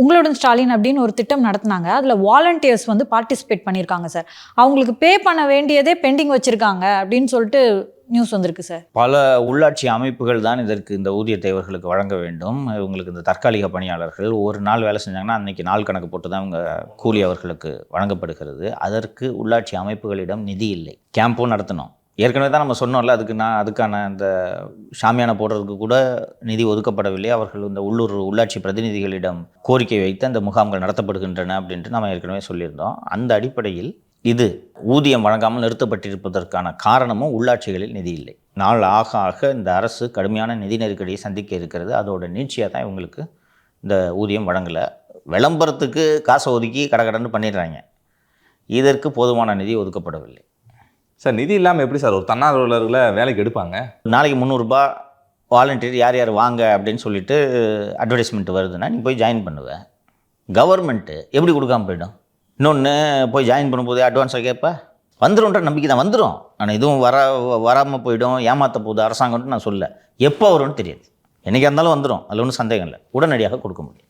உங்களுடன் ஸ்டாலின் அப்படின்னு ஒரு திட்டம் நடத்துனாங்க. அதில் வாலண்டியர்ஸ் வந்து பார்ட்டிசிபேட் பண்ணியிருக்காங்க சார். அவங்களுக்கு பே பண்ண வேண்டியதே பெண்டிங் வச்சுருக்காங்க அப்படின்னு சொல்லிட்டு நியூஸ் வந்திருக்கு சார். பல உள்ளாட்சி அமைப்புகள் தான் இதற்கு இந்த ஊதியத்தை இவர்களுக்கு வழங்க வேண்டும். இவங்களுக்கு இந்த தற்காலிக பணியாளர்கள் ஒரு நாள் வேலை செஞ்சாங்கன்னா அன்றைக்கி நாள் கணக்கு போட்டு தான் இவங்க கூலி அவர்களுக்கு வழங்கப்படுகிறது. அதற்கு உள்ளாட்சி அமைப்புகளிடம் நிதி இல்லை. கேம்பும் நடத்தணும். ஏற்கனவே தான் நம்ம சொன்னோம்ல, அதுக்கான இந்த ஷாமியானா போடுறதுக்கு கூட நிதி ஒதுக்கப்படவில்லை. அவர்கள் இந்த உள்ளாட்சி பிரதிநிதிகளிடம் கோரிக்கை வைத்து அந்த முகாம்கள் நடத்தப்படுகின்றன அப்படின்ட்டு நம்ம ஏற்கனவே சொல்லியிருந்தோம். அந்த அடிப்படையில் இது ஊதியம் வழங்காமல் நிறுத்தப்பட்டிருப்பதற்கான காரணமும் உள்ளாட்சிகளில் நிதி இல்லை. நாள் ஆக ஆக இந்த அரசு கடுமையான நிதி நெருக்கடியை சந்திக்க இருக்கிறது. அதோட நீட்சியாக தான் இவங்களுக்கு இந்த ஊதியம் வழங்கலை. விளம்பரத்துக்கு காசை ஒதுக்கி கடன்னு பண்ணிடுறாங்க. இதற்கு போதுமான நிதி ஒதுக்கப்படவில்லை. சார், நிதி இல்லாமல் எப்படி சார் ஒரு தன்னார்வலர்களை வேலைக்கு எடுப்பாங்க? நாளைக்கு 300 ரூபா வாலண்டியர் யார் யார் வாங்க அப்படின்னு சொல்லிட்டு அட்வர்டைஸ்மெண்ட் வருதுன்னா நீ போய் ஜாயின் பண்ணுவேன். கவர்மெண்ட்டு எப்படி கொடுக்காமல் போயிடும்? இன்னொன்று, போய் ஜாயின் பண்ணும்போது அட்வான்ஸாக கேட்ப வந்துடும்ன்ற நம்பிக்கை தான் வந்துடும். ஆனால் இதுவும் வராமல் போயிடும், ஏமாற்ற போகுது அரசாங்கம்னு நான் சொல்ல. எப்போ வரும்னு தெரியாது. என்றைக்கா இருந்தாலும் வந்துடும், அதில் ஒன்றும் சந்தேகம் இல்லை. உடனடியாக கொடுக்க முடியும்.